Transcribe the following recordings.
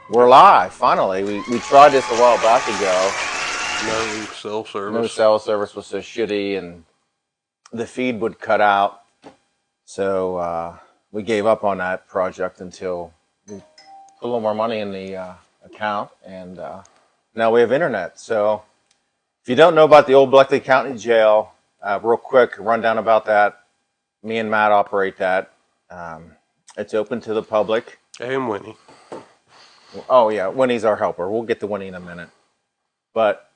We're live, finally. We tried this a while back ago. No cell service. No cell service was so shitty, and the feed would cut out. So we gave up on that project until we put a little more money in the account, and now we have internet. So if you don't know about the old Bleckley County Jail, real quick rundown about that. Me and Matt operate that. It's open to the public. And Winnie. Oh, yeah, Winnie's our helper. We'll get to Winnie in a minute. But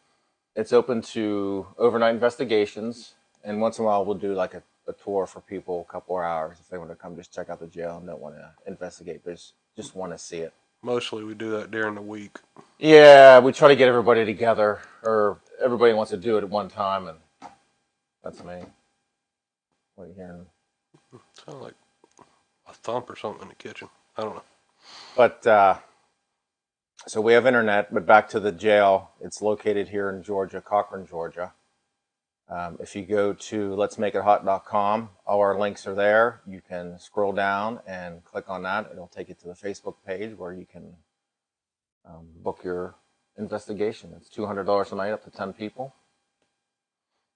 it's open to overnight investigations, and once in a while we'll do like a tour for people, a couple of hours, if they want to come just check out the jail and don't want to investigate, but just want to see it. Mostly we do that during the week. Yeah, we try to get everybody together, or everybody wants to do it at one time, and that's me. What are you hearing? Sounds like a thump or something in the kitchen. I don't know. But so we have internet, but back to the jail. It's located here in Georgia, Cochran, Georgia. If you go to letsmakeithot.com, all our links are there. You can scroll down and click on that. It'll take you to the Facebook page where you can book your investigation. It's $200 a night, up to 10 people.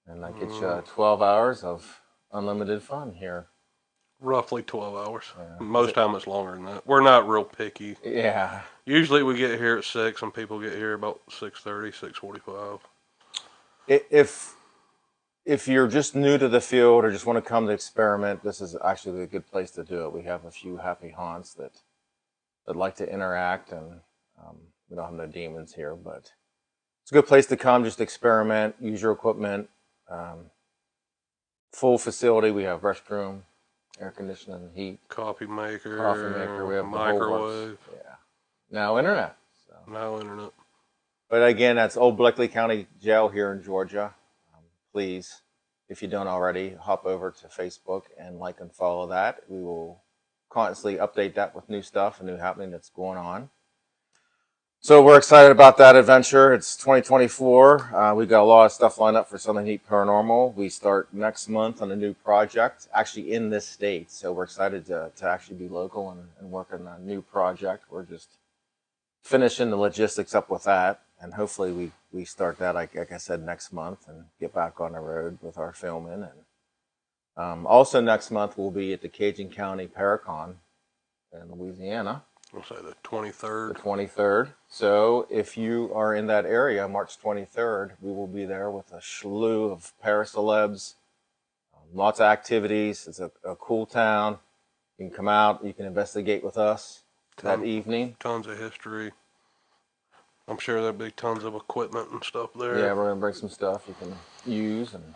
And that gets you 12 hours of unlimited fun here. Roughly 12 hours. Yeah. Most time it's longer than that. We're not real picky. Yeah. Usually we get here at 6 and people get here about 6:30, 6:45. If you're just new to the field or just want to come to experiment, this is actually a good place to do it. We have a few happy haunts that like to interact, and we don't have no demons here, but it's a good place to come, just experiment, use your equipment. Full facility. We have restroom, air conditioning, heat, coffee maker, we have microwave. Yeah. Now internet. So. Now internet. But again, that's Old Bleckley County Jail here in Georgia. Please, if you don't already, hop over to Facebook and like and follow that. We will constantly update that with new stuff and new happening that's going on. So we're excited about that adventure. It's 2024. We got a lot of stuff lined up for Southern Heat Paranormal. We start next month on a new project, actually in this state. So we're excited to actually be local and work on a new project. We're just finishing the logistics up with that. And hopefully we start that, like I said, next month and get back on the road with our filming. And also next month we'll be at the Cajun County Paracon in Louisiana. We'll say the 23rd. The 23rd. So if you are in that area, March 23rd, we will be there with a slew of paracelebs, lots of activities. It's a cool town. You can come out, you can investigate with us that evening. Tons of history. I'm sure there'll be tons of equipment and stuff there. Yeah, we're going to bring some stuff you can use. And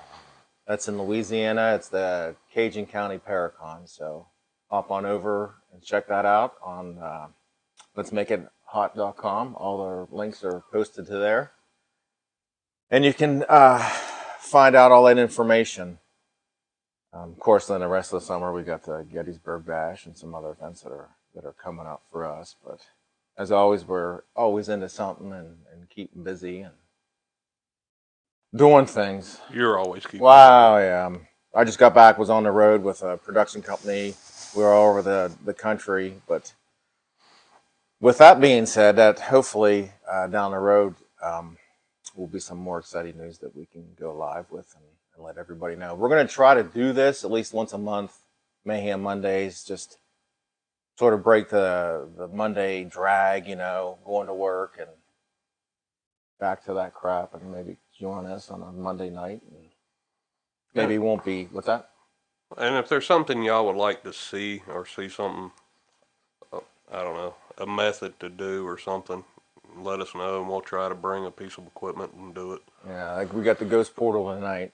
that's in Louisiana. It's the Cajun County Paracon. So hop on over and check that out on letsmakeithot.com. All our links are posted to there. And you can find out all that information. Of course, then the rest of the summer, we got the Gettysburg Bash and some other events that are coming up for us. But as always, we're always into something and keeping busy and doing things. You're always keeping busy. Yeah. I just got back, was on the road with a production company. We were all over the country. But with that being said, that hopefully down the road will be some more exciting news that we can go live with and let everybody know. We're going to try to do this at least once a month, Mayhem Mondays, just sort of break the Monday drag, going to work and back to that crap, and maybe join us on a Monday night. And maybe it won't be, what's that? And if there's something y'all would like to see, or see something, I don't know, a method to do or something, let us know, and we'll try to bring a piece of equipment and do it. Yeah, like we got the ghost portal tonight,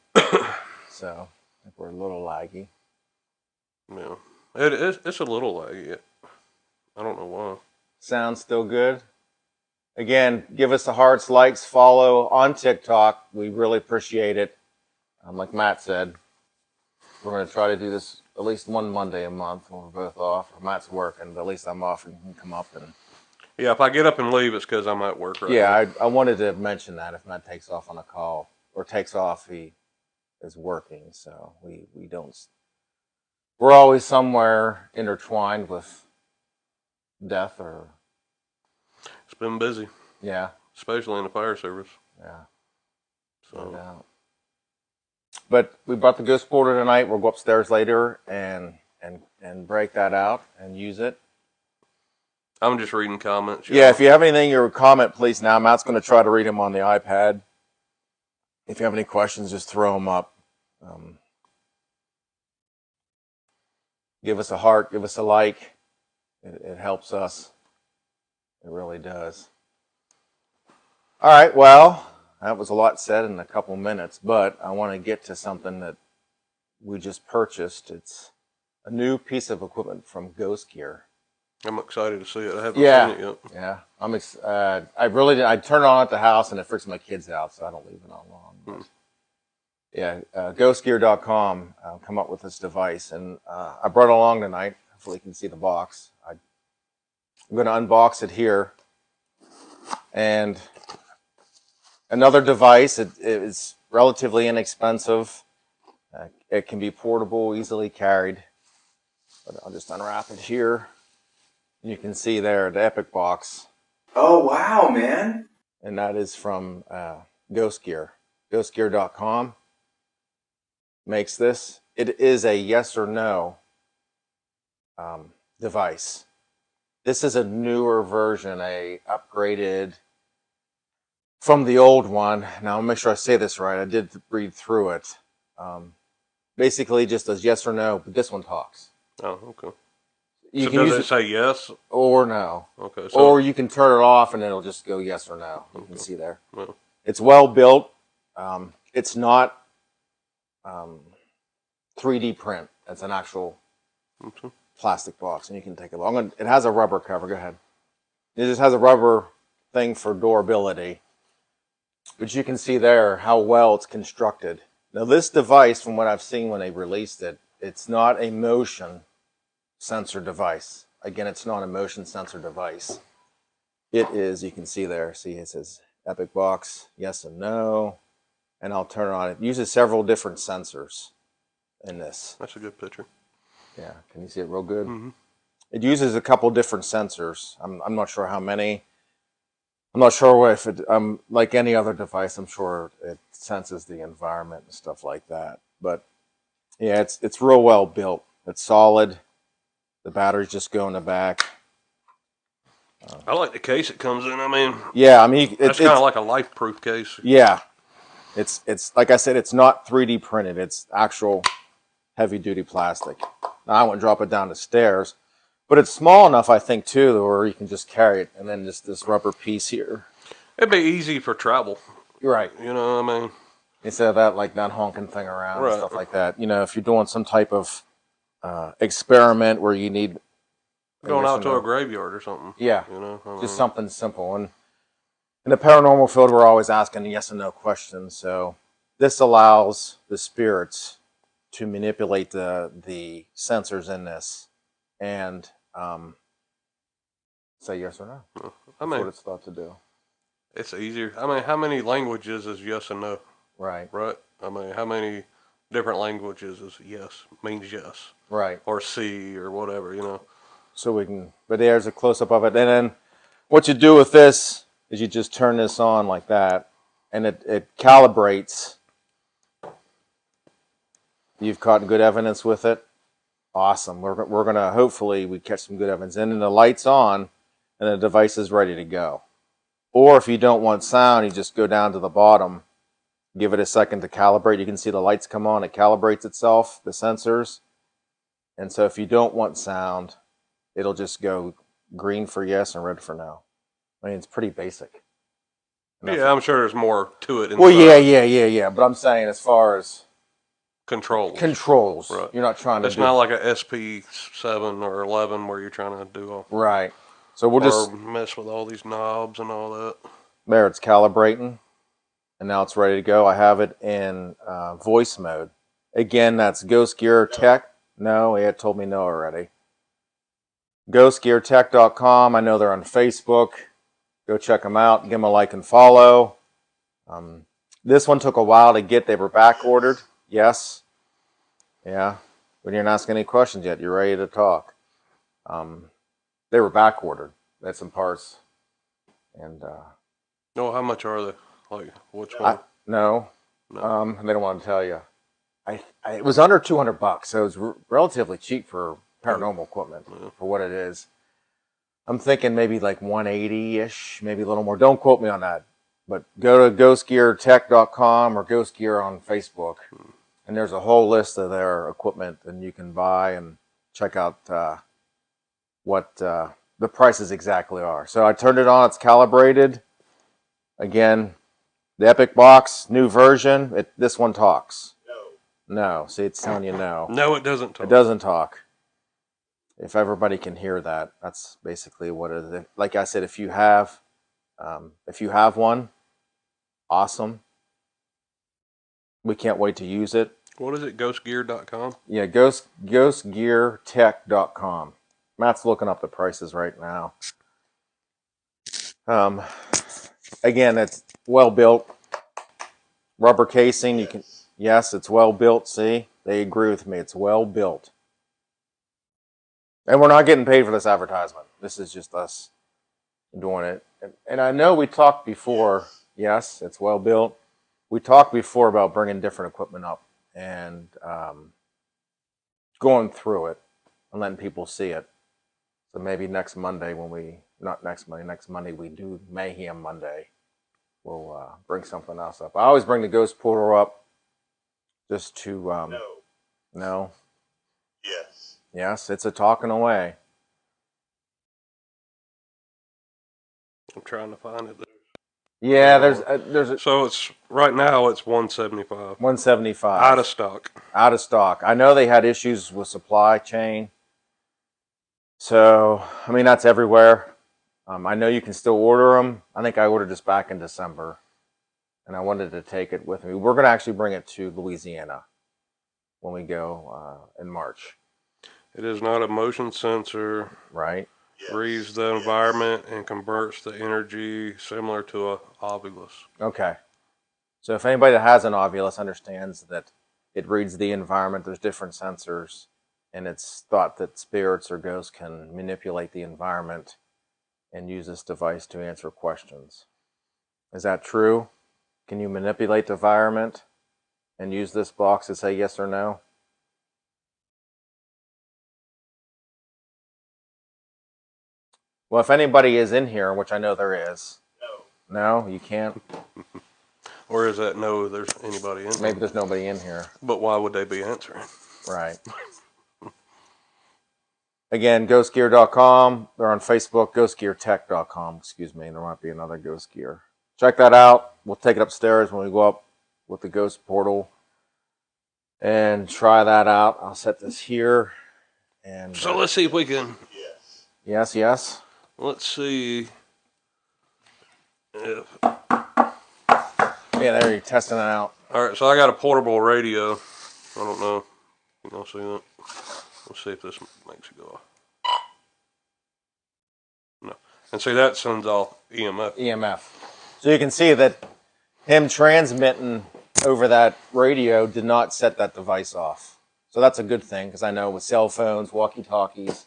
so I think we're a little laggy. Yeah, it's a little laggy. I don't know why. Sounds still good? Again, give us the hearts, likes, follow on TikTok. We really appreciate it. Like Matt said, we're going to try to do this at least one Monday a month when we're both off. Matt's working, but at least I'm off and can come up. And yeah, if I get up and leave, it's because I'm at work right now. Yeah, I wanted to mention that if Matt takes off on a call, or takes off, he is working. So we don't... We're always somewhere intertwined with death or been busy. Yeah. Especially in the fire service. Yeah. So. No doubt. But we brought the ghost boarder tonight. We'll go upstairs later and break that out and use it. I'm just reading comments. Yeah, if you have anything, your comment, please now. Matt's going to try to read them on the iPad. If you have any questions, just throw them up. Give us a heart, give us a like. It helps us. It really does. All right, well, that was a lot said in a couple minutes, but I want to get to something that we just purchased. It's a new piece of equipment from Ghost Gear. I'm excited to see it. I haven't seen it yet. Yeah, I really did. I turn it on at the house and it freaks my kids out, so I don't leave it on long. But yeah, ghostgear.com come up with this device, and I brought it along tonight. Hopefully you can see the box. I'm going to unbox it here. And another device, it is relatively inexpensive. It can be portable, easily carried. But I'll just unwrap it here. You can see there the Epic box. Oh, wow, man. And that is from Ghost Gear. Ghostgear.com makes this. It is a yes or no device. This is a newer version, a upgraded from the old one. Now, I'll make sure I say this right. I did read through it. Basically, just as yes or no, but this one talks. Oh, okay. You so can does use it say yes? Or no. Okay. So, or you can turn it off and it'll just go yes or no. You can see there. Well. It's well built. It's not 3D print. It's an actual plastic box, and you can take a look. It has a rubber cover. Go ahead. It just has a rubber thing for durability. But you can see there how well it's constructed. Now, this device, from what I've seen when they released it, it's not a motion sensor device. Again, it's not a motion sensor device. It is, you can see there, see it says Epic Box, yes and no, and I'll turn it on. It uses several different sensors in this. That's a good picture. Yeah, can you see it real good? Mm-hmm. It uses a couple different sensors. I'm not sure how many. I'm not sure if it, like any other device, I'm sure it senses the environment and stuff like that. But yeah, it's real well built. It's solid. The batteries just go in the back. I like the case it comes in. I mean, yeah, I mean, that's kind of like a life-proof case. Yeah, it's like I said, it's not 3D printed. It's actual heavy-duty plastic. Now, I wouldn't drop it down the stairs, but it's small enough, I think, too, where you can just carry it, and then just this rubber piece here. It'd be easy for travel. You're right. You know what I mean? Instead of that, like, not honking thing around and stuff like that. You know, if you're doing some type of experiment where you need going out to a graveyard or something. Yeah, you know, just something simple. And in the paranormal field, we're always asking yes and no questions. So this allows the spirits to manipulate the sensors in this and say yes or no. I mean, that's what it's thought to do. It's easier. I mean, how many languages is yes and no? Right. Right. I mean, how many different languages is yes means yes? Right. Or C or whatever, you know. So we can, but there's a close-up of it. And then what you do with this is you just turn this on like that, and it calibrates. You've caught good evidence with it. Awesome. We're going to, hopefully, we catch some good evidence. And then the light's on, and the device is ready to go. Or if you don't want sound, you just go down to the bottom, give it a second to calibrate. You can see the lights come on. It calibrates itself, the sensors. And so if you don't want sound, it'll just go green for yes and red for no. I mean, it's pretty basic. Yeah, I'm sure there's more to it. Well, yeah. But I'm saying as far as controls, right. You're not trying to. It's not like a SP7 or 11 where you're trying to do all right. So we'll just mess with all these knobs and all that. There, it's calibrating, and now it's ready to go. I have it in voice mode. Again, that's Ghost Gear Tech. No, it told me no already. GhostGearTech.com. I know they're on Facebook. Go check them out. Give them a like and follow. This one took a while to get. They were back ordered. Yes. Yeah. We didn't ask any questions yet. You're ready to talk. They were back ordered. They had some parts And No, how much are they? Like, which one? no, No. they don't want to tell you. It was under $200, so it was relatively cheap for paranormal equipment Yeah. for what it is. I'm thinking maybe like 180-ish, maybe a little more. Don't quote me on that. But go to ghostgeartech.com or Ghost Gear on Facebook, and there's a whole list of their equipment, and you can buy and check out what the prices exactly are. So I turned it on. It's calibrated. Again, the Epic Box, new version. This one talks. No. See, it's telling you no. No, it doesn't talk. It doesn't talk. If everybody can hear that, that's basically what it is. Like I said, if you have one, awesome. We can't wait to use it. What is it? Ghostgear.com? Yeah, ghostgeartech.com. Matt's looking up the prices right now. Again, it's well built. Rubber casing. You can. Yes, it's well built. See, they agree with me. It's well built. And we're not getting paid for this advertisement. This is just us doing it. And I know we talked before. Yes, it's well built. We talked before about bringing different equipment up and going through it and letting people see it. So maybe next Monday next Monday we do Mayhem Monday. We'll bring something else up. I always bring the Ghost Portal up just to... No? Yes. Yes, it's a talking away. I'm trying to find it. Yeah, there's a So it's right now it's 175 175 out of stock. Out of stock. I know they had issues with supply chain. So, I mean, that's everywhere. I know you can still order them. I think I ordered this back in December, and I wanted to take it with me. We're going to actually bring it to Louisiana when we go in March. It is not a motion sensor. Right? Reads the environment and converts the energy similar to a Ovilus. Okay. So if anybody that has an Ovilus understands that it reads the environment, there's different sensors, and it's thought that spirits or ghosts can manipulate the environment and use this device to answer questions. Is that true? Can you manipulate the environment and use this box to say yes or no? Well, if anybody is in here, which I know there is. No, you can't? Or is that no, there's anybody in here? Maybe there's nobody in here. But why would they be answering? Right. Again, ghostgear.com. They're on Facebook, ghostgeartech.com. Excuse me. There might be another Ghost Gear. Check that out. We'll take it upstairs when we go up with the Ghost Portal and try that out. I'll set this here. And So let's see if we can. Yes, yes. Let's see if. Yeah, there you're testing it out. All right, so I got a portable radio. I don't know. You can see that? Let's see if this makes it go off. No. And see, that sends off EMF. EMF. So you can see that him transmitting over that radio did not set that device off. So that's a good thing, because I know with cell phones, walkie-talkies,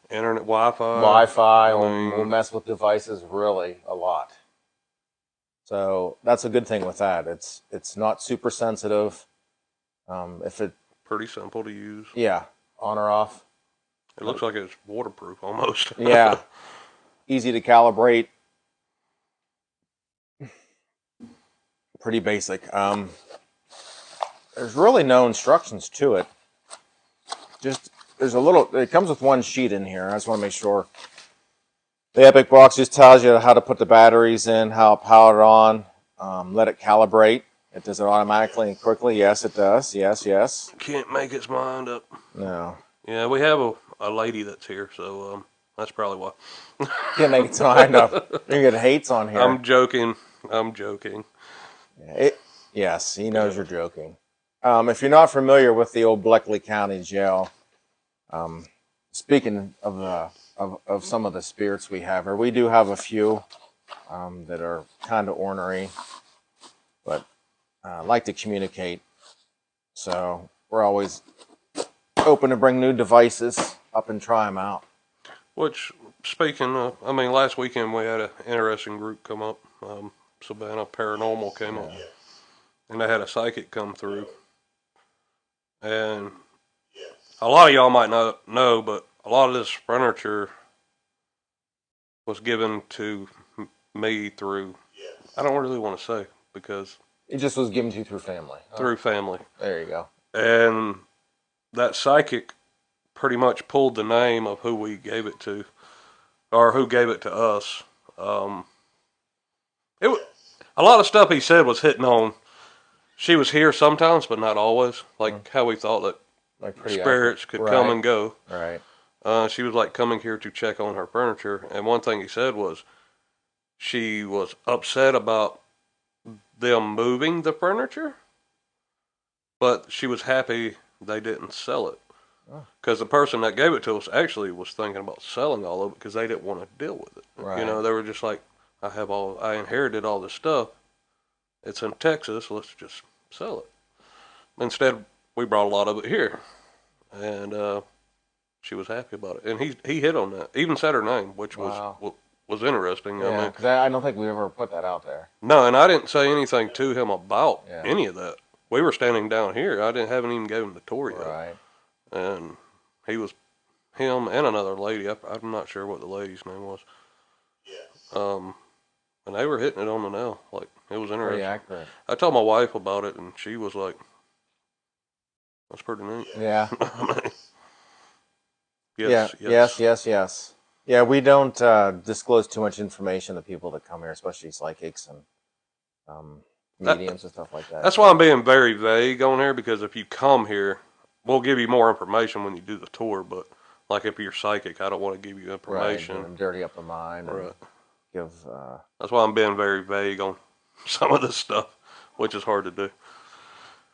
Internet, Wi-Fi. Wi-Fi will mess with devices really a lot. So that's a good thing with that. It's not super sensitive. Pretty simple to use. Yeah, on or off. It looks like it's waterproof almost. Yeah, easy to calibrate. Pretty basic. There's really no instructions to it. Just there's a little. It comes with one sheet in here. I just want to make sure. The Epic Box just tells you how to put the batteries in, how to power it on, let it calibrate. It does it automatically and quickly. Yes, it does. Yes, yes. Can't make its mind up. No. Yeah, we have a lady that's here, so that's probably why. Can't make its mind up. You get hates on here. I'm joking. I'm joking. Yes, he knows you're joking. If you're not familiar with the old Bleckley County Jail, speaking of some of the spirits we have here, we do have a few that are kind of ornery, but like to communicate. So we're always open to bring new devices up and try them out. Which speaking of, I mean, last weekend we had an interesting group come up. Savannah Paranormal came up, and they had a psychic come through. And a lot of y'all might not know, but a lot of this furniture was given to me through, I don't really want to say, because It just was given to you through family. through family. There you go. And that psychic pretty much pulled the name of who we gave it to, or who gave it to us. A lot of stuff he said was hitting on. She was here sometimes, but not always. Like how we thought that Like spirits could come and go. Right. She was like coming here to check on her furniture, and one thing he said was she was upset about them moving the furniture, but she was happy they didn't sell it. Because the person that gave it to us actually was thinking about selling all of it because they didn't want to deal with it. Right. You know, they were just like, I inherited all this stuff. It's in Texas. Let's just sell it. Instead, we brought a lot of it here, and she was happy about it. And he hit on that. Even said her name, which was interesting. Yeah, because I don't think we ever put that out there. No, and I didn't say anything to him about any of that. We were standing down here. Haven't even given him the tour yet. Right. And him and another lady. I'm not sure what the lady's name was. Yes. And they were hitting it on the nail. Like, it was interesting. Pretty accurate. I told my wife about it, and she was like, "That's pretty neat." Yeah. Yes. Yeah, we don't disclose too much information to people that come here, especially psychics and mediums and stuff like that. That's why I'm being very vague on here, because if you come here, we'll give you more information when you do the tour. But like if you're psychic, I don't want to give you information. Right, and dirty up the mind. Right. Give. That's why I'm being very vague on some of this stuff, which is hard to do.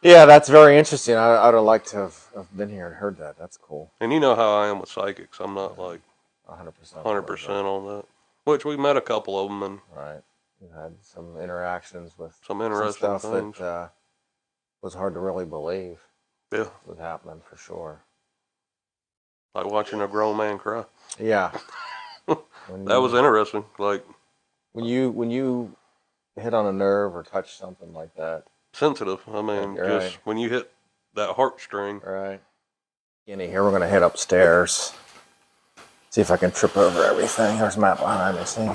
Yeah, that's very interesting. I'd have liked to have been here and heard that. That's cool. And you know how I am with psychics. I'm not like 100%. 100% on that. Which we met a couple of them, and right, we had some interactions with some interesting stuff things that was hard to really believe. Yeah, was happening for sure. Like watching a grown man cry. Yeah, that was interesting. Like when you hit on a nerve or touch something like that. Sensitive. I mean, right. Just when you hit that heartstring. Right. Here we're gonna head upstairs. See if I can trip over everything. There's Matt behind me. See.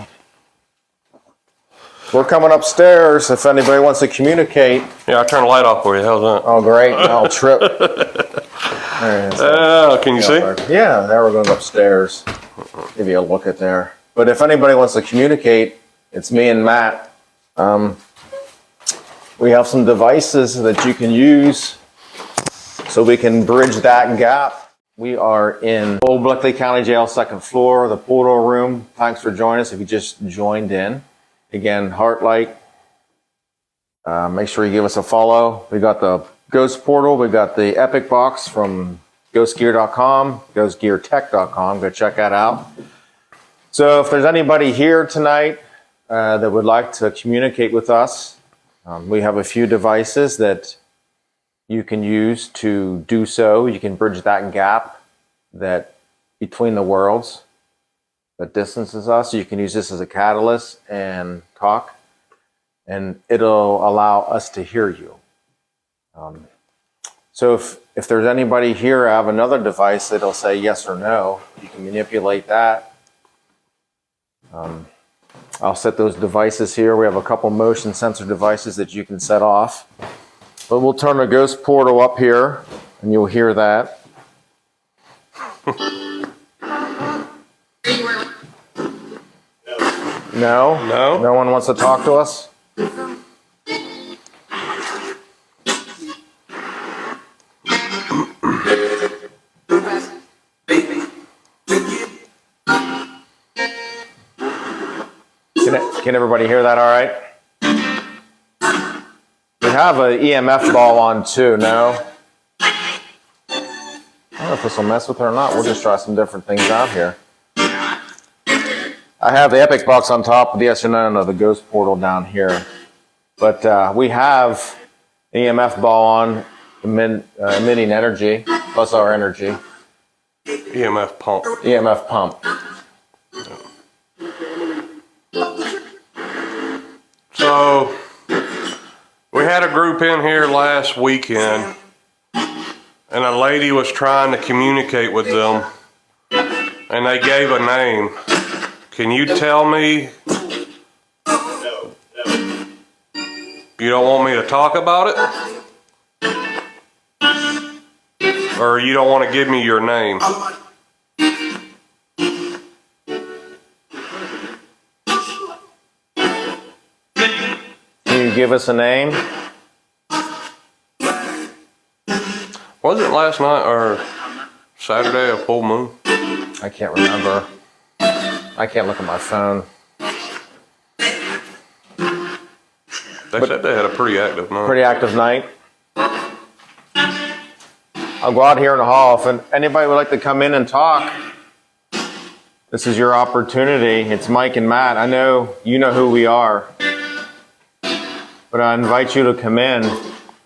We're coming upstairs. If anybody wants to communicate. Yeah, I turn the light off for you. How's that? Oh, great! I'll trip. There it is. Can you see? Yeah, there we're going upstairs. Give you a look at there. But if anybody wants to communicate, it's me and Matt. We have some devices that you can use so we can bridge that gap. We are in Old Bleckley County Jail, second floor, the portal room. Thanks for joining us if you just joined in. Again, Heartlight. Make sure you give us a follow. We got the Ghost Portal. We got the Epic Box from ghostgear.com, ghostgeartech.com. Go check that out. So if there's anybody here tonight that would like to communicate with us, we have a few devices that you can use to do so. You can bridge that gap that between the worlds that distances us. You can use this as a catalyst and talk, and it'll allow us to hear you. So if there's anybody here, I have another device that'll say yes or no. You can manipulate that. I'll set those devices here. We have a couple motion sensor devices that you can set off. But we'll turn the ghost portal up here, and you'll hear that. No? No one wants to talk to us? Can everybody hear that all right? We have an EMF ball on too, no? I don't know if this will mess with it or not. We'll just try some different things out here. I have the Epic Box on top of the yes or no of the Ghost Portal down here. But we have an EMF ball on emitting energy, plus our energy. EMF pump. EMF pump. So we had a group in here last weekend, and a lady was trying to communicate with them, and they gave a name. Can you tell me? No. You don't want me to talk about it? Or you don't want to give me your name? Can you give us a name? Was it last night or Saturday, a full moon? I can't remember. I can't look at my phone. They said they had a pretty active night. Pretty active night. I'll go out here in the hall. If anybody would like to come in and talk, this is your opportunity. It's Mike and Matt. I know you know who we are, but I invite you to come in.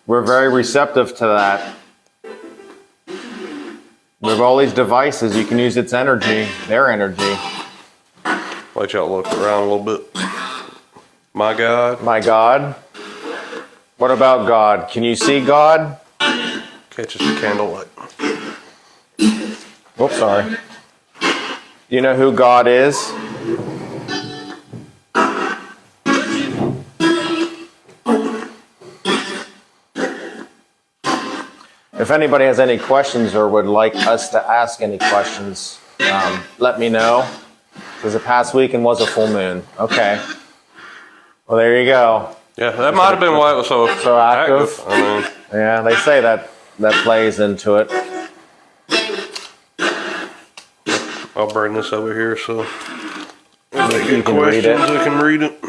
We're very receptive to that. We have all these devices. You can use its energy, their energy. Let y'all look around a little bit. My God. My God. What about God? Can you see God? Catches the candlelight. Oops, sorry. You know who God is? If anybody has any questions or would like us to ask any questions, let me know. Because the past weekend was a full moon. Okay. Well, there you go. Yeah, that might have been why it was so active. I mean, Yeah, they say that plays into it. I'll bring this over here so if they You get can read it. questions, they can read it.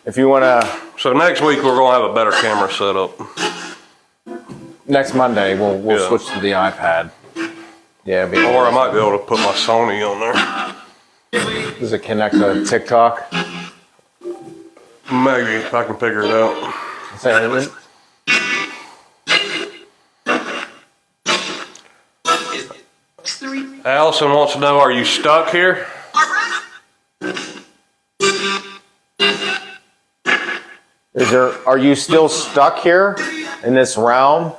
If you want to, So next week we're gonna have a better camera set up. next Monday we'll Yeah. switch to the iPad. Yeah, Or I might be able to put my Sony on there. Does it connect to TikTok? Maybe if I can figure it out. Say, Allison wants to know, are you stuck here? Are you still stuck here in this realm?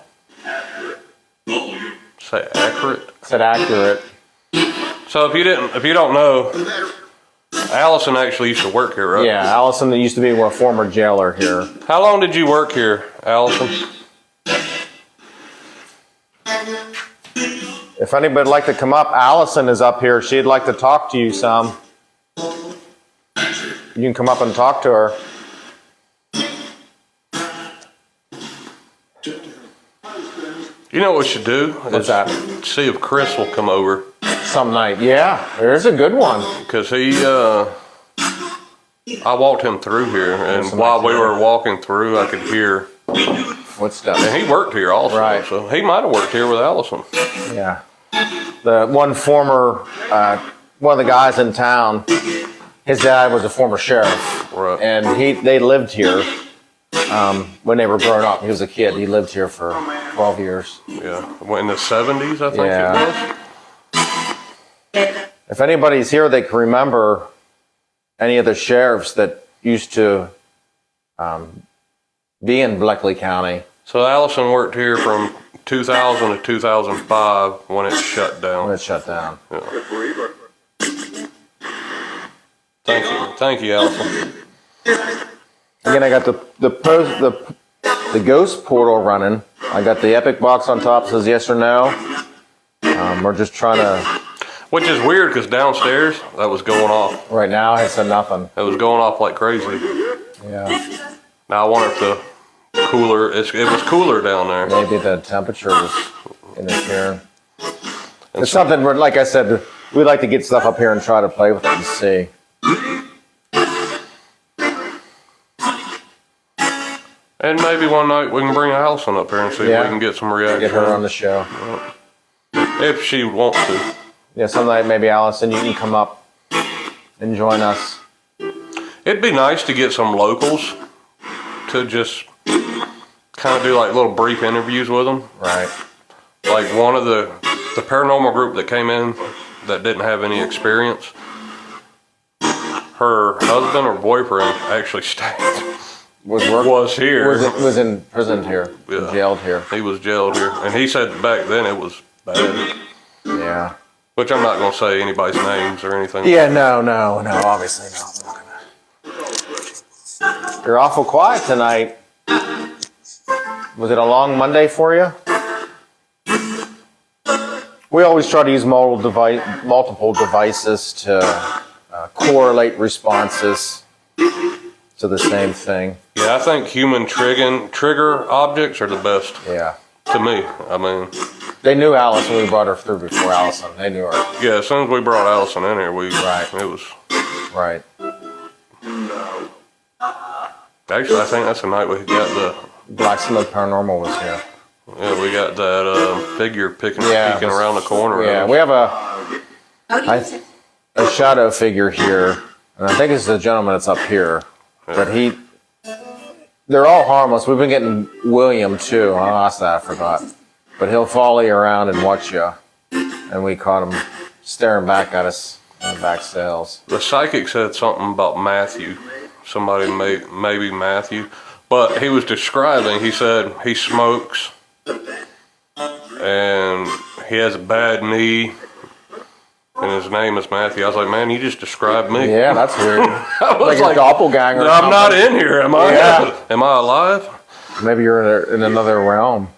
Say accurate. Is that accurate? So if you don't know, Allison actually used to work here, right? Yeah, Allison that used to be a former jailer here. How long did you work here, Allison? If anybody would like to come up, Allison is up here. She'd like to talk to you some. You can come up and talk to her. You know what we should do? What's that? See if Chris will come over. Some night. Yeah, there's a good one. Because I walked him through here, and Some while we activity. were walking through, I could hear, Footsteps. and he worked here also, Right. so he might have worked here with Allison. Yeah. The one former, one of the guys in town, his dad was a former sheriff. Right. And they lived here when they were growing up. He was a kid. He lived here for 12 years. Yeah, in the 70s, I think Yeah. it was. If anybody's here that can remember any of the sheriffs that used to be in Bleckley County. So Allison worked here from 2000 to 2005 when it shut down. When it shut down. Yeah. Thank you, Allison. Again, I got the ghost portal running. I got the epic box on top, says yes or no. We're just trying to, Which is weird because downstairs that was going off. right now it said nothing. It was going off like crazy. Yeah, Now I wonder if the cooler. It was cooler down there. maybe the temperature was interfering. It's something where, like I said, we like to get stuff up here and try to play with it and see. And maybe one night we can bring Allison up here and see if Yeah. we can get some reaction. Get her on the show. If she wants to. Yeah, some night maybe Allison, you can come up and join us. It'd be nice to get some locals to just kind of do like little brief interviews with them. Right. Like one of the paranormal group that came in that didn't have any experience. her husband or boyfriend actually was here. Was in prison here, Yeah. jailed here. He was jailed here, and he said back then it was bad. Yeah. Which I'm not going to say anybody's names or anything. Yeah, no, obviously not. You're awful quiet tonight. Was it a long Monday for you? We always try to use multiple devices to correlate responses to the same thing. Yeah, I think human trigger objects are the best. Yeah. To me, I mean. They knew Alice when we brought her through before Allison. They knew her. Yeah, as soon as we brought Allison in here, Right. It was. Right. Actually, I think that's the night we got the. Black Smoke Paranormal was here. Yeah, we got that figure peeking Yeah, around the corner. Yeah, we have a shadow figure here, and I think it's the gentleman that's up here. But they're all harmless. We've been getting William too. I lost that, I forgot. But he'll follow you around and watch you. And we caught him staring back at us in the back cells. The psychic said something about Matthew. Somebody maybe Matthew. But he was describing, he said he smokes and he has a bad knee and his name is Matthew. I was like, man, you just described me. Yeah, that's weird. I was like a doppelganger. No, I'm not in here, am I? Yeah. Am I alive? Maybe you're in another realm.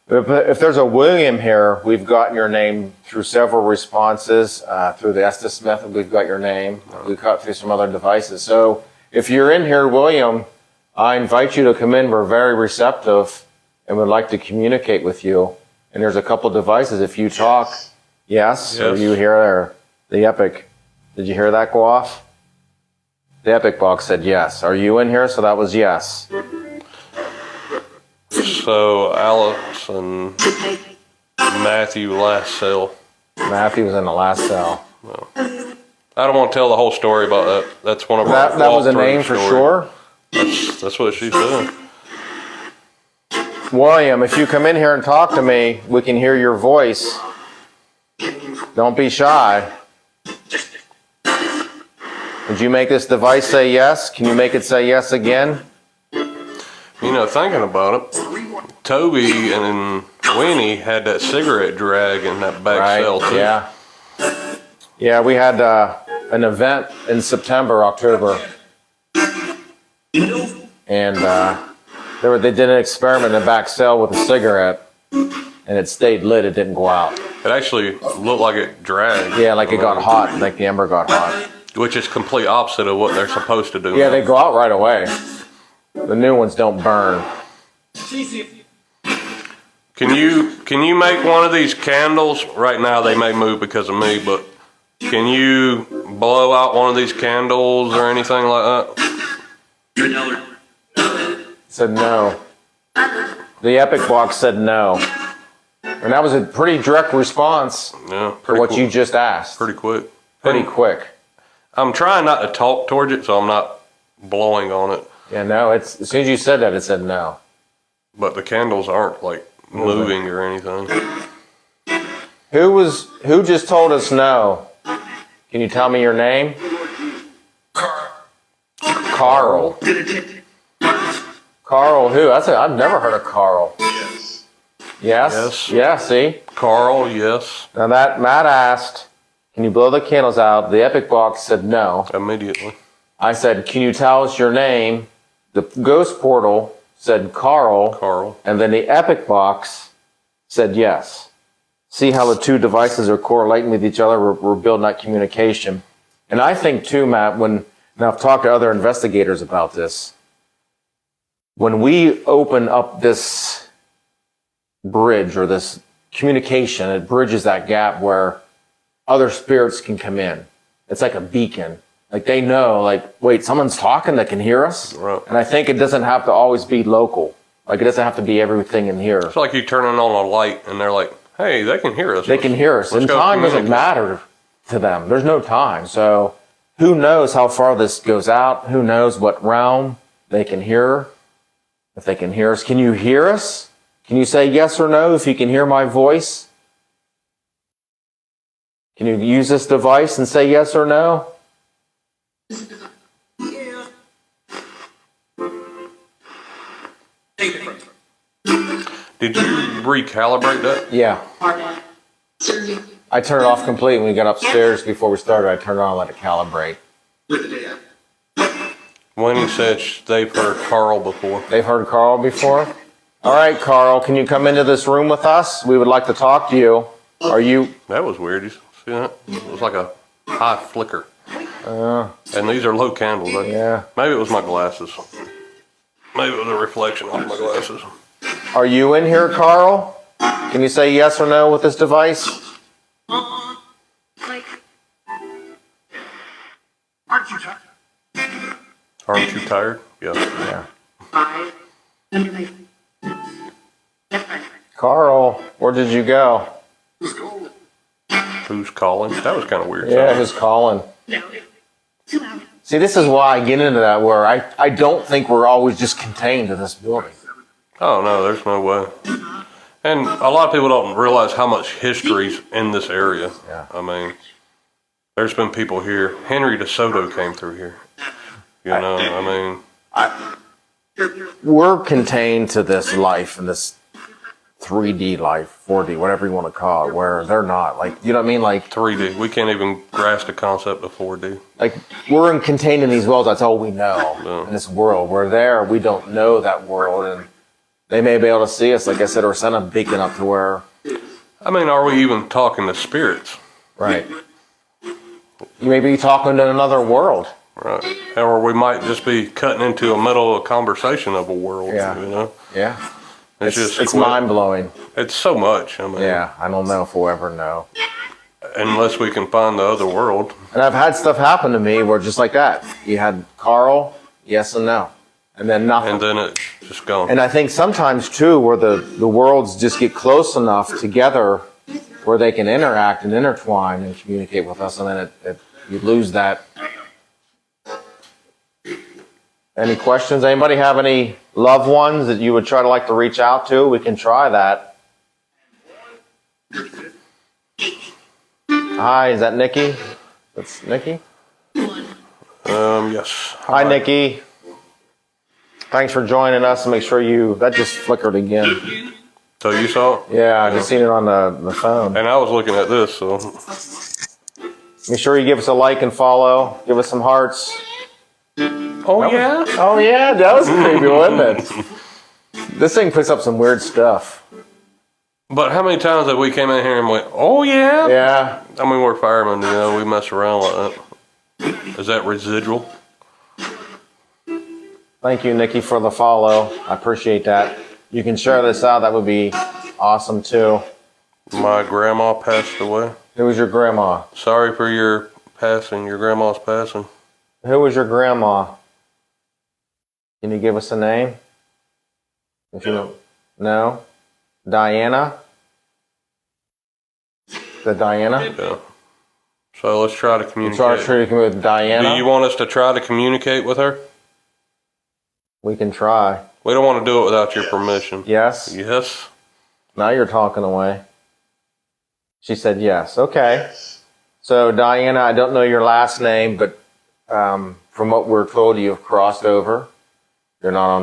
If there's a William here, we've gotten your name through several responses. Through the Estes method, we've got your name. We've got through some other devices. So if you're in here, William, I invite you to come in. We're very receptive and would like to communicate with you. And there's a couple devices. If you talk, yes. Or you hear the Epic. Did you hear that go off? The Epic box said yes. Are you in here? So that was yes. So Alice and Matthew last cell. Matthew was in the last cell. No. I don't want to tell the whole story about that. That's one of our That was a name for sure? That's what she said. William, if you come in here and talk to me, we can hear your voice. Don't be shy. Would you make this device say yes? Can you make it say yes again? You know, thinking about it, Toby and Winnie had that cigarette drag in that back cell too. Yeah. Yeah, we had an event in September, October. And they did an experiment in the back cell with a cigarette, and it stayed lit. It didn't go out. It actually looked like it dragged. Yeah, like it got hot, like the ember got hot. Which is complete opposite of what they're supposed to do. Yeah, they go out right away. The new ones don't burn. Can you make one of these candles? Right now they may move because of me, but can you blow out one of these candles or anything like that? Said no. The Epic box said no. And that was a pretty direct response Yeah, for what you just asked. Pretty quick. Pretty quick. I'm trying not to talk towards it, so I'm not blowing on it. Yeah, no, as soon as you said that, it said no. But the candles aren't like moving or anything. Who just told us no? Can you tell me your name? Carl. Carl who? I've never heard of Carl. Yes. Yes? Yeah, see? Carl, yes. Now that Matt asked, can you blow the candles out? The Epic box said no. Immediately. I said, can you tell us your name? The ghost portal said Carl. Carl. And then the Epic box said yes. See how the two devices are correlating with each other? We're building that communication. And I think too, Matt, now I've talked to other investigators about this. When we open up this bridge or this communication, it bridges that gap where other spirits can come in. It's like a beacon. Like they know, like, wait, someone's talking that can hear us? Right. And I think it doesn't have to always be local. Like it doesn't have to be everything in here. It's like you turning on a light and they're like, hey, they can hear us. They can hear us. And time doesn't matter to them. There's no time. So who knows how far this goes out? Who knows what realm they can hear? If they can hear us. Can you hear us? Can you say yes or no if you can hear my voice? Can you use this device and say yes or no? Did you recalibrate that? Yeah. I turned it off completely when we got upstairs before we started. I turned it on and let it calibrate. Winnie said they've heard Carl before. They've heard Carl before? All right, Carl, can you come into this room with us? We would like to talk to you. Are you... That was weird. You see that? It was like a high flicker. And these are low candles. Yeah. Maybe it was my glasses. Maybe it was a reflection off my glasses. Are you in here, Carl? Can you say yes or no with this device? Like, aren't you tired? Aren't you tired? Yeah. Yeah. Five. Under my. That's right. Carl, where did you go? Who's calling? That was kind of weird. Yeah, who's calling? No. 2 hours. See, this is why I get into that, where I don't think we're always just contained to this building. Oh, no, there's no way. And a lot of people don't realize how much history's in this area. Yeah. I mean, there's been people here. Henry DeSoto came through here. You know, I mean... We're contained to this life and this 3D life, 4D, whatever you want to call it, where they're not. Like, you know what I mean? Like 3D. We can't even grasp the concept of 4D. Like, we're contained in these worlds. That's all we know in this world. We're there. We don't know that world. And they may be able to see us, like I said, or send a beacon up to where... I mean, are we even talking to spirits? Right. You may be talking to another world. Right. Or we might just be cutting into a middle of a conversation of a world, Yeah. you know? Yeah. It's mind-blowing. It's so much. I mean, Yeah, I don't know if we'll ever know. unless we can find the other world. And I've had stuff happen to me where just like that. You had Carl, yes and no. And then nothing. And then it's just gone. And I think sometimes, too, where the worlds just get close enough together where they can interact and intertwine and communicate with us, and then you lose that. Any questions? Anybody have any loved ones that you would try to like to reach out to? We can try that. Hi, is that Nikki? That's Nikki? Yes. Hi, Nikki. Thanks for joining us. Make sure that just flickered again. So you saw it? Yeah, I just seen it on the phone. And I was looking at this, so. Make sure you give us a like and follow. Give us some hearts. Oh, yeah? Oh, yeah, that was creepy, wasn't it? This thing puts up some weird stuff. But how many times have we came in here and went, oh, yeah? Yeah. I mean, we're firemen, you know, we mess around like that. Is that residual? Thank you, Nikki, for the follow. I appreciate that. You can share this out. That would be awesome, too. My grandma passed away. Who was your grandma? Sorry for your passing, your grandma's passing. Who was your grandma? Can you give us a name? If you know. No? Diana? The Diana? Yeah. So let's try to communicate. Try to communicate with Diana? Do you want us to try to communicate with her? We can try. We don't want to do it without your permission. Yes? Yes? Now you're talking away. She said yes. Okay. So, Diana, I don't know your last name, but from what we're told, you've crossed over. You're not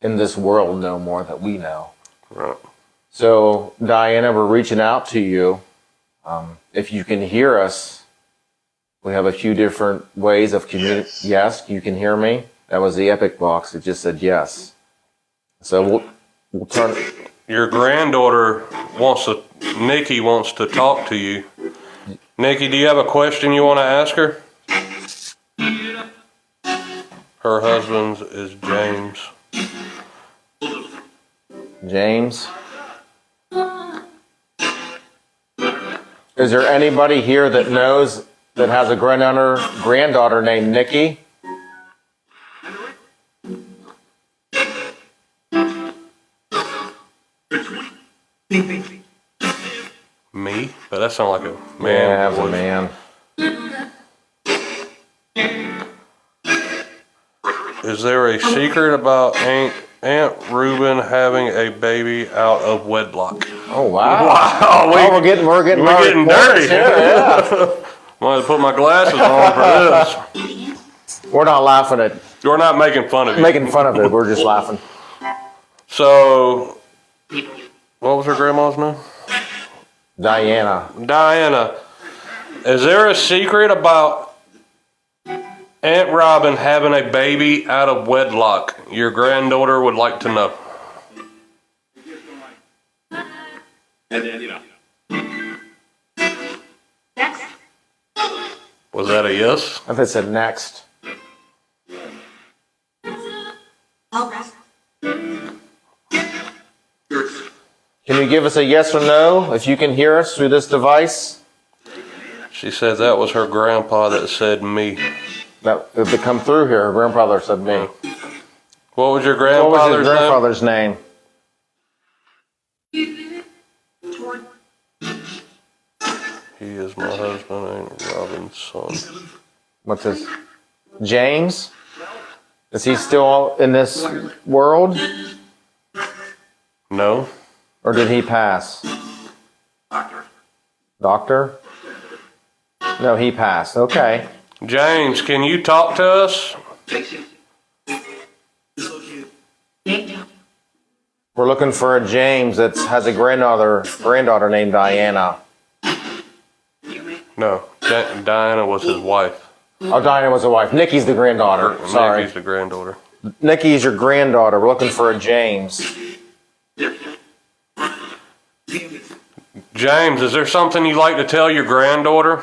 in this world no more that we know. Right. So, Diana, we're reaching out to you. If you can hear us, we have a few different ways of communicating. Yes, you can hear me? That was the Epic box. It just said yes. So we'll turn. Your granddaughter Nikki wants to talk to you. Nikki, do you have a question you want to ask her? Her husband's is James. James? Is there anybody here that has a granddaughter named Nikki? Me? But that sounds like a man. Yeah, that's a voice. man. Is there a secret about Aunt Reuben having a baby out of wedlock? Oh wow! Wow, we're getting dirty. dirty. Yeah. I'm going to put my glasses on for this. We're not laughing at We're not making fun of you. making fun of it. We're just laughing. So, what was her grandma's name? Diana. Diana. Is there a secret about Aunt Robin having a baby out of wedlock your granddaughter would like to know? And then, you know. Next. Was that a yes? I think it said next. All rest. Can you give us a yes or no if you can hear us through this device? She said that was her grandpa that said me. That if it come through here, her grandfather said me. What was your What was grandfather's his name? grandfather's name? He is my husband and Robin's son. What's his? James? Is he still in this world? No? Or did he pass? Doctor? No, he passed. Okay. James, can you talk to us? We're looking for a James that has a granddaughter named Diana. No. Diana was his wife. Oh, Diana was a wife. Nikki's the granddaughter. Sorry. Nikki's the granddaughter. Nikki's your granddaughter. We're looking for a James. James, is there something you'd like to tell your granddaughter?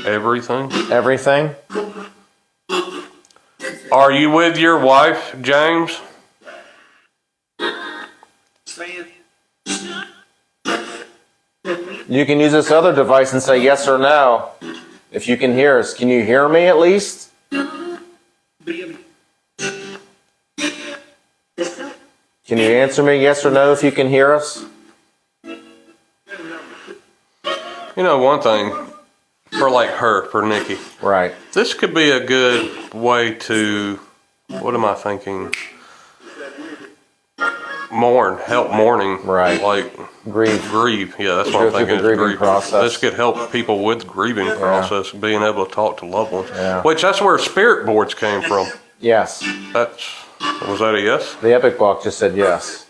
Everything? Everything? Are you with your wife, James? You can use this other device and say yes or no. If you can hear us. Can you hear me at least? Can you answer me yes or no if you can hear us? You know, one thing, for like her, for Nikki, Right. this could be a good way to, what am I thinking? Help mourning. Right. Like, Grieve. Yeah, that's Go what I'm through thinking. the is grieving process. This could help people with grieving process, being able to talk to loved ones. Yeah. Which that's where spirit boards came from. Yes. Was that a yes? The Epic Book just said yes.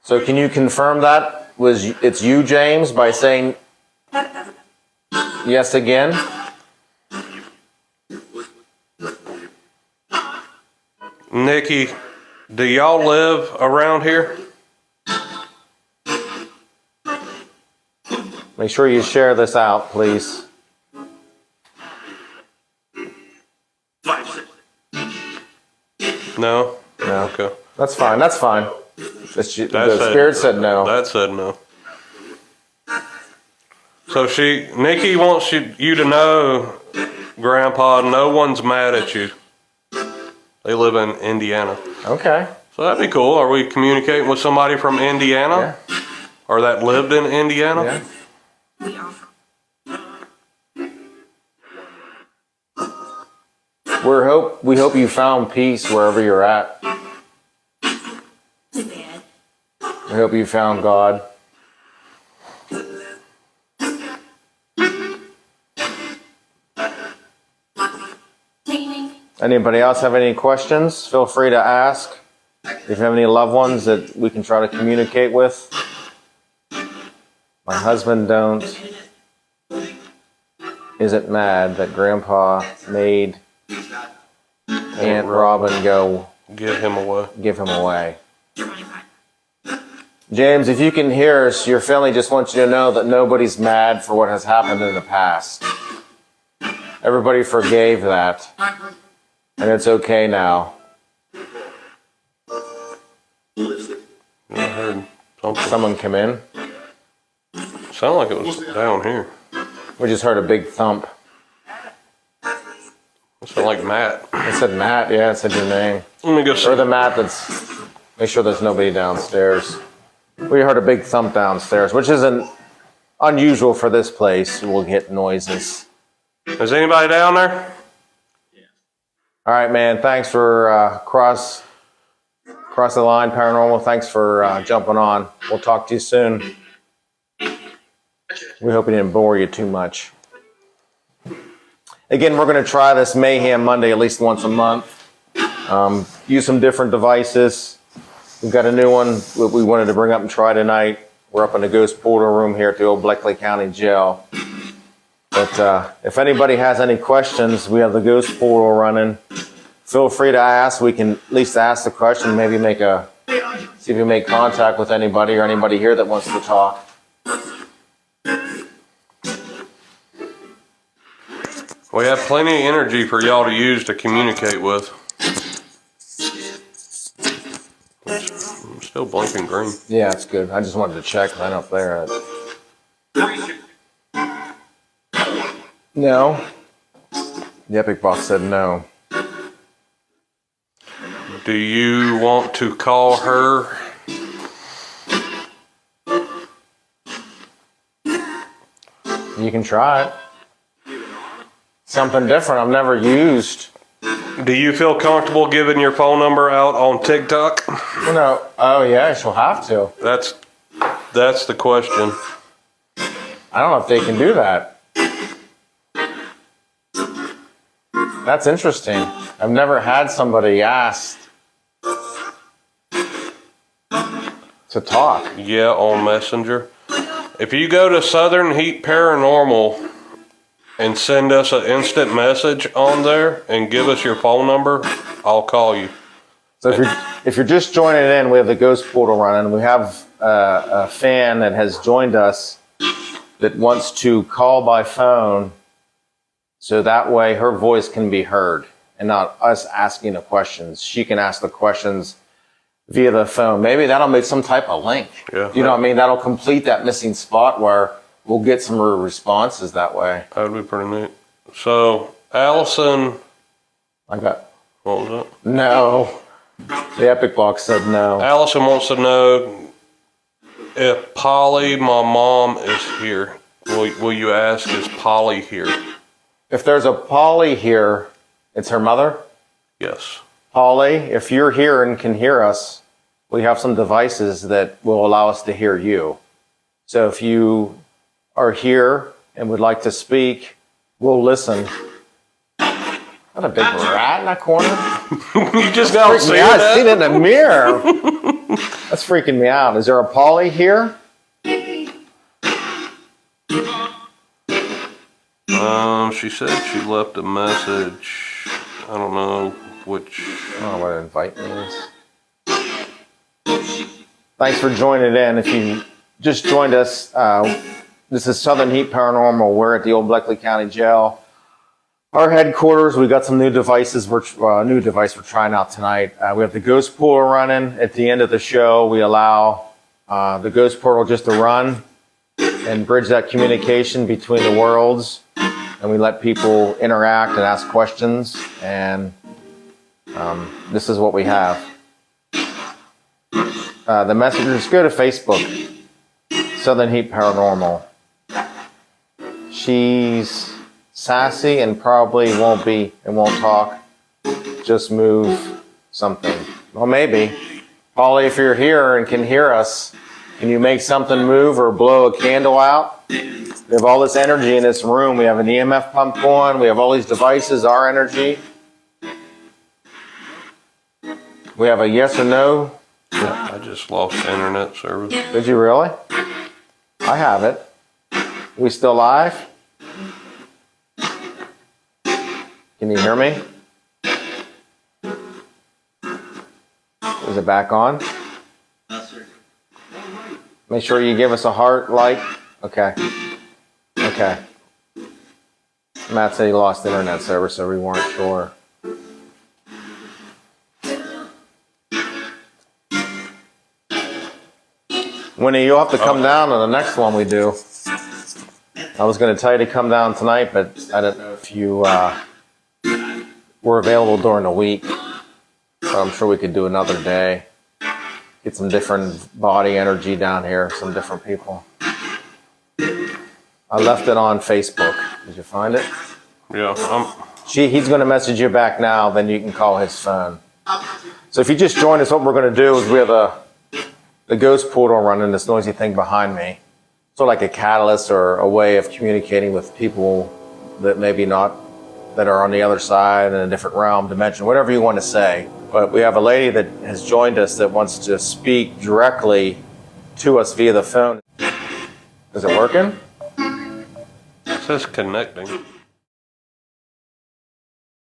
So can you confirm that it's you, James, by saying yes again? Nikki, do y'all live around here? Make sure you share this out, please. No? No. Okay. That's fine. That's fine. The That Spirit said no. That said no. So Nikki wants you to know, Grandpa, no one's mad at you. They live in Indiana. Okay. So that'd be cool. Are we communicating with somebody from Indiana? Yeah. Or that lived in Indiana? Yeah. We hope you found peace wherever you're at. We hope you found God. Anybody else have any questions? Feel free to ask. If you have any loved ones that we can try to communicate with. My husband isn't mad that Grandpa made Aunt Robin go Give him away. give him away. James, if you can hear us, your family just wants you to know that nobody's mad for what has happened in the past. Everybody forgave that, and it's okay now. I heard something. Someone come in. Sounded like it was down here. We just heard a big thump. It sounded like Matt. It said Matt. Yeah, it said your name. Let me go see. Or the Matt that's... Make sure there's nobody downstairs. We heard a big thump downstairs, which isn't unusual for this place. We'll get noises. Is anybody down there? All right, man. Thanks for cross the line, paranormal. Thanks for jumping on. We'll talk to you soon. We hope we didn't bore you too much. Again, we're going to try this Mayhem Monday at least once a month. Use some different devices. We've got a new one that we wanted to bring up and try tonight. We're up in the ghost portal room here at the old Bleckley County Jail. But if anybody has any questions, we have the ghost portal running. Feel free to ask. We can at least ask the question, maybe see if we make contact with anybody or anybody here that wants to talk. We have plenty of energy for y'all to use to communicate with. I'm still blinking green. Yeah, it's good. I just wanted to check. Right up there. No. The Epic Box said no. Do you want to call her? You can try it. Something different I've never used. Do you feel comfortable giving your phone number out on TikTok? No. Oh, yeah, she'll have to. That's the question. I don't know if they can do that. That's interesting. I've never had somebody asked to talk. Yeah, on Messenger. If you go to Southern Heat Paranormal and send us an instant message on there and give us your phone number, I'll call you. So if you're just joining in, we have the ghost portal running. We have a fan that has joined us that wants to call by phone, so that way her voice can be heard and not us asking the questions. She can ask the questions via the phone. Maybe that'll make some type of link. Yeah. You know what I mean? That'll complete that missing spot where we'll get some responses that way. That would be pretty neat. So, Allison, I got what was that? no. The Epic Box said no. Allison wants to know if Polly, my mom, is here. Will you ask, is Polly here? If there's a Polly here, it's her mother? Yes. Polly, if you're here and can hear us, we have some devices that will allow us to hear you. So if you are here and would like to speak, we'll listen. Not a big rat in that corner. You just don't see Yeah, I that? see it in the mirror. That's freaking me out. Is there a Polly here? She said she left a message. I don't know which. I don't know what invite means. Thanks for joining in. If you just joined us, this is Southern Heat Paranormal. We're at the old Bleckley County Jail. Our headquarters, we got some new devices. New device we're trying out tonight. We have the ghost portal running. At the end of the show, we allow the ghost portal just to run and bridge that communication between the worlds. And we let people interact and ask questions. And this is what we have. The messengers, go to Facebook. Southern Heat Paranormal. She's sassy and probably won't talk. Just move something. Well, maybe. Polly, if you're here and can hear us, can you make something move or blow a candle out? We have all this energy in this room. We have an EMF pump going. We have all these devices, our energy. We have a yes or no. I just lost internet service. Did you really? I have it. We still live? Can you hear me? Is it back on? Make sure you give us a heart, like. Okay. Okay. Matt said he lost internet service, so we weren't sure. Winnie, you'll have to come down to the next one we do. I was going to tell you to come down tonight, but I didn't know if you were available during the week. But I'm sure we could do another day. Get some different body energy down here, some different people. I left it on Facebook. Did you find it? Yeah, He's going to message you back now, then you can call his phone. So if you just joined us, what we're going to do is we have the ghost portal running, this noisy thing behind me. Sort of like a catalyst or a way of communicating with people that maybe not, that are on the other side in a different realm, dimension, whatever you want to say. But we have a lady that has joined us that wants to speak directly to us via the phone. Is it working? It says connecting.